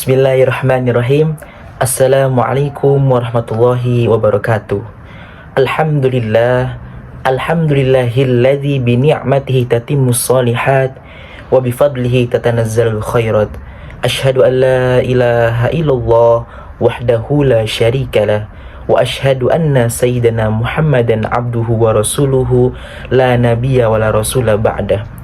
Bismillahirrahmanirrahim. Assalamualaikum warahmatullahi wabarakatuh. Alhamdulillah. Alhamdulillahilladzi bi ni'matihi tatimmus shalihat wa bi fadlihi tatanazzalul khairat. Asyhadu an la ilaha illallah wahdahu la syarikalah wa asyhadu anna sayyidana Muhammadan abduhu wa rasuluhu la nabiyya wa la rasula ba'dah.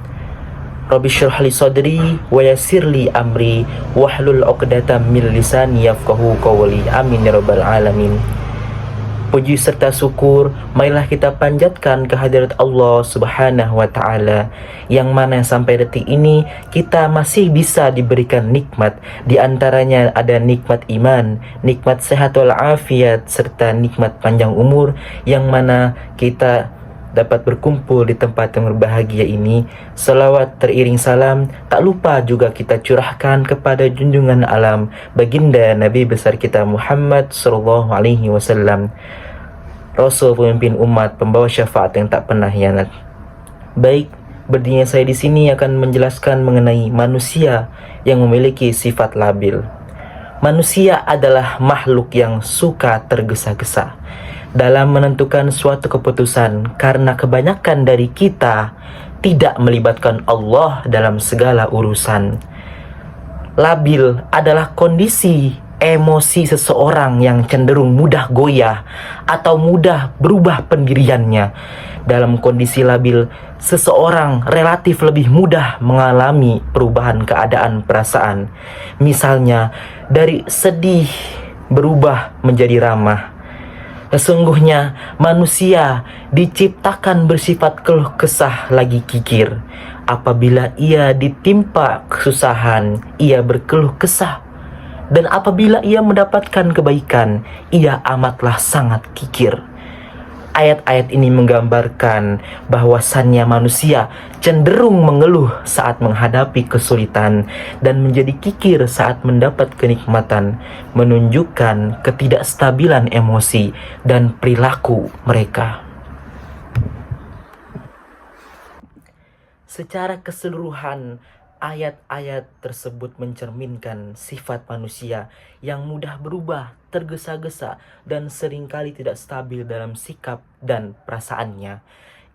Rabbi syrah li sadri wa yassir li amri wahlul 'uqdatam min lisani yafqahu qawli. Amin ya rabbal alamin. Puji serta syukur marilah kita panjatkan kehadirat Allah Subhanahu wa taala, yang mana sampai detik ini kita masih bisa diberikan nikmat. Di antaranya ada nikmat iman, nikmat sehat wal afiat, serta nikmat panjang umur, yang mana kita dapat berkumpul di tempat yang berbahagia ini. Salawat teriring salam tak lupa juga kita curahkan kepada junjungan alam baginda Nabi besar kita Muhammad sallallahu alaihi wasallam, Rasul pemimpin umat, pembawa syafaat yang tak pernah hianat. Baik, berdirinya saya di sini akan menjelaskan mengenai manusia yang memiliki sifat labil. Manusia adalah makhluk yang suka tergesa-gesa dalam menentukan suatu keputusan, karena kebanyakan dari kita tidak melibatkan Allah dalam segala urusan. Labil adalah kondisi emosi seseorang yang cenderung mudah goyah atau mudah berubah pendiriannya. Dalam kondisi labil, seseorang relatif lebih mudah mengalami perubahan keadaan perasaan. Misalnya, dari sedih berubah menjadi ramah. Sesungguhnya manusia diciptakan bersifat keluh kesah lagi kikir. Apabila ia ditimpa kesusahan, ia berkeluh kesah. Dan apabila ia mendapatkan kebaikan, ia amatlah sangat kikir. Ayat-ayat ini menggambarkan bahwasannya manusia cenderung mengeluh saat menghadapi kesulitan dan menjadi kikir saat mendapat kenikmatan, menunjukkan ketidakstabilan emosi dan perilaku mereka. Secara keseluruhan, ayat-ayat tersebut mencerminkan sifat manusia yang mudah berubah, tergesa-gesa, dan seringkali tidak stabil dalam sikap dan perasaannya.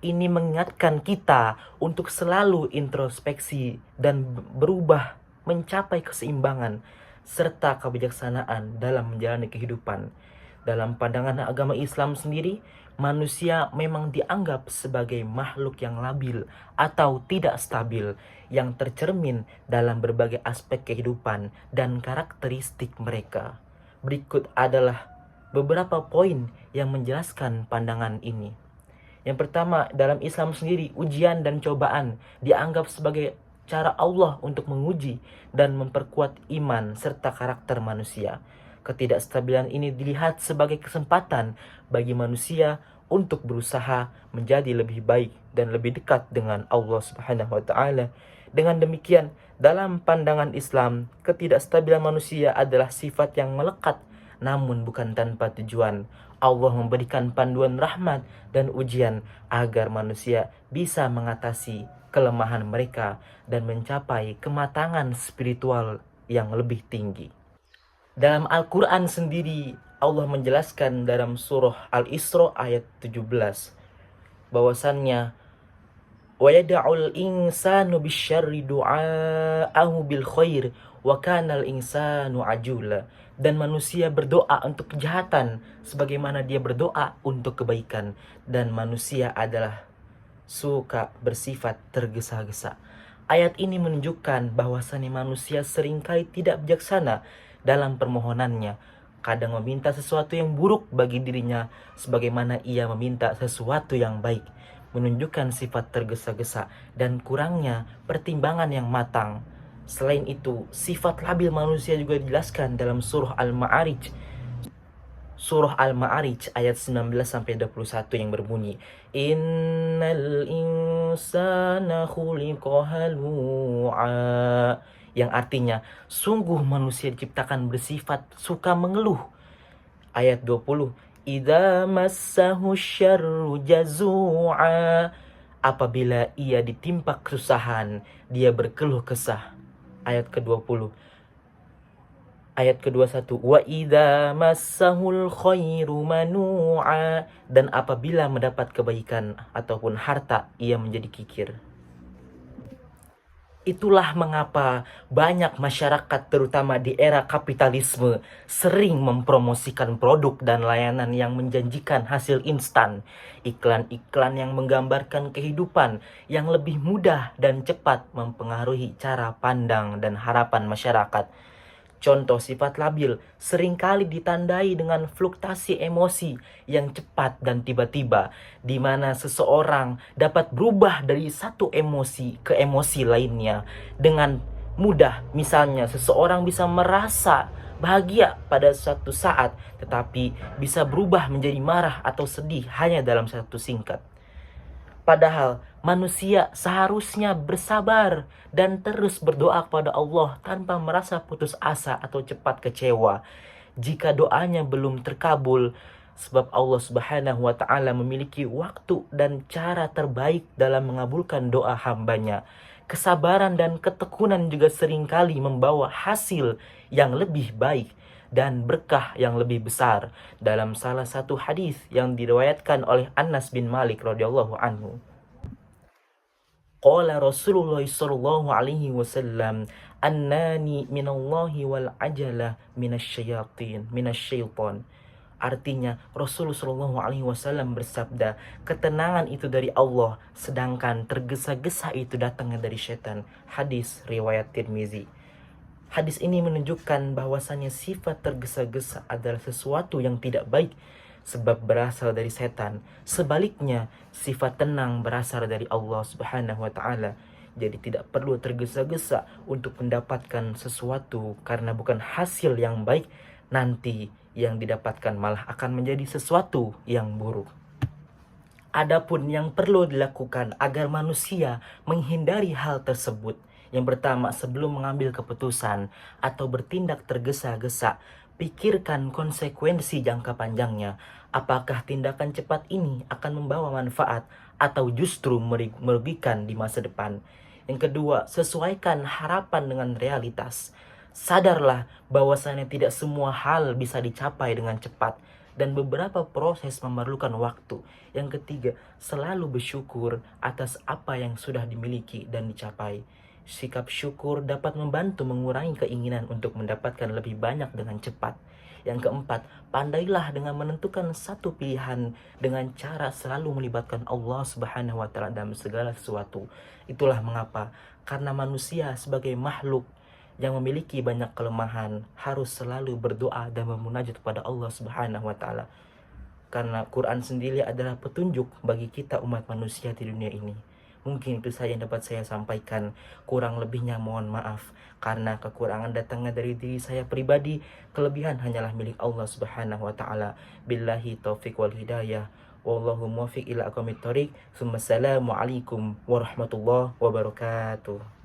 Ini mengingatkan kita untuk selalu introspeksi dan berubah, mencapai keseimbangan serta kebijaksanaan dalam menjalani kehidupan. Dalam pandangan agama Islam sendiri, manusia memang dianggap sebagai makhluk yang labil atau tidak stabil, yang tercermin dalam berbagai aspek kehidupan dan karakteristik mereka. Berikut adalah beberapa poin yang menjelaskan pandangan ini. Yang pertama, dalam Islam sendiri, ujian dan cobaan dianggap sebagai cara Allah untuk menguji dan memperkuat iman serta karakter manusia. Ketidakstabilan ini dilihat sebagai kesempatan bagi manusia untuk berusaha menjadi lebih baik dan lebih dekat dengan Allah Subhanahu wa taala. Dengan demikian, dalam pandangan Islam, ketidakstabilan manusia adalah sifat yang melekat namun bukan tanpa tujuan. Allah memberikan panduan rahmat dan ujian agar manusia bisa mengatasi kelemahan mereka dan mencapai kematangan spiritual yang lebih tinggi. Dalam Al-Quran sendiri, Allah menjelaskan dalam surah Al-Isra ayat 17 bahwasannya wa yad'ul insanu bisyarri du'aahu bil khair wa kanal insanu ajula. Dan manusia berdoa untuk kejahatan sebagaimana dia berdoa untuk kebaikan, dan manusia adalah suka bersifat tergesa-gesa. Ayat ini menunjukkan bahwasannya manusia seringkali tidak bijaksana dalam permohonannya, kadang meminta sesuatu yang buruk bagi dirinya sebagaimana ia meminta sesuatu yang baik, menunjukkan sifat tergesa-gesa dan kurangnya pertimbangan yang matang. Selain itu, sifat labil manusia juga dijelaskan dalam surah Al-Ma'arij. Surah Al-Ma'arij ayat 19-21 yang berbunyi, Innal insana khuliqa halu'a, yang artinya sungguh manusia diciptakan bersifat suka mengeluh. Ayat 20, Idza massahu syarru jazu'a, apabila ia ditimpa kesusahan, dia berkeluh kesah. Ayat ke-20, Ayat ke-21, wa idza massahul khairu manu'a, dan apabila mendapat kebaikan ataupun harta ia menjadi kikir. Itulah mengapa banyak masyarakat terutama di era kapitalisme sering mempromosikan produk dan layanan yang menjanjikan hasil instan. Iklan-iklan yang menggambarkan kehidupan yang lebih mudah dan cepat mempengaruhi cara pandang dan harapan masyarakat. Contoh sifat labil seringkali ditandai dengan fluktuasi emosi yang cepat dan tiba-tiba, di mana seseorang dapat berubah dari satu emosi ke emosi lainnya dengan mudah. Misalnya, seseorang bisa merasa bahagia pada suatu saat, tetapi bisa berubah menjadi marah atau sedih hanya dalam satu singkat. Padahal manusia seharusnya bersabar dan terus berdoa kepada Allah tanpa merasa putus asa atau cepat kecewa jika doanya belum terkabul, sebab Allah Subhanahu wa taala memiliki waktu dan cara terbaik dalam mengabulkan doa hambanya. Kesabaran dan ketekunan juga seringkali membawa hasil yang lebih baik dan berkah yang lebih besar. Dalam salah satu hadis yang diriwayatkan oleh Anas bin Malik radhiyallahu anhu, qala Rasulullah sallallahu alaihi wasallam, annani minallahi wal ajalah minasyaitan. Artinya Rasulullah sallallahu alaihi wasallam bersabda, ketenangan itu dari Allah, sedangkan tergesa-gesa itu datangnya dari setan. Hadis riwayat Tirmizi. Hadis ini menunjukkan bahwasanya sifat tergesa-gesa adalah sesuatu yang tidak baik sebab berasal dari setan. Sebaliknya, sifat tenang berasal dari Allah Subhanahu wa taala. Jadi tidak perlu tergesa-gesa untuk mendapatkan sesuatu karena bukan hasil yang baik, nanti yang didapatkan malah akan menjadi sesuatu yang buruk. Adapun yang perlu dilakukan agar manusia menghindari hal tersebut, yang pertama, sebelum mengambil keputusan atau bertindak tergesa-gesa, pikirkan konsekuensi jangka panjangnya. Apakah tindakan cepat ini akan membawa manfaat atau justru merugikan di masa depan? Yang kedua, sesuaikan harapan dengan realitas. Sadarlah bahwasanya tidak semua hal bisa dicapai dengan cepat dan beberapa proses memerlukan waktu. Yang ketiga, selalu bersyukur atas apa yang sudah dimiliki dan dicapai. Sikap syukur dapat membantu mengurangi keinginan untuk mendapatkan lebih banyak dengan cepat. Yang keempat, pandailah dengan menentukan satu pilihan dengan cara selalu melibatkan Allah Subhanahu wa taala dalam segala sesuatu. Itulah mengapa, karena manusia sebagai makhluk yang memiliki banyak kelemahan harus selalu berdoa dan memunajat kepada Allah Subhanahu wa taala. Karena Quran sendiri adalah petunjuk bagi kita umat manusia di dunia ini. Mungkin itu saja yang dapat saya sampaikan. Kurang lebihnya mohon maaf, karena kekurangan datangnya dari diri saya pribadi. Kelebihan hanyalah milik Allah Subhanahu wa taala. Billahi taufik wal hidayah. Wallahu muwaffiq ila aqwamit thoriq. Assalamualaikum warahmatullahi wabarakatuh.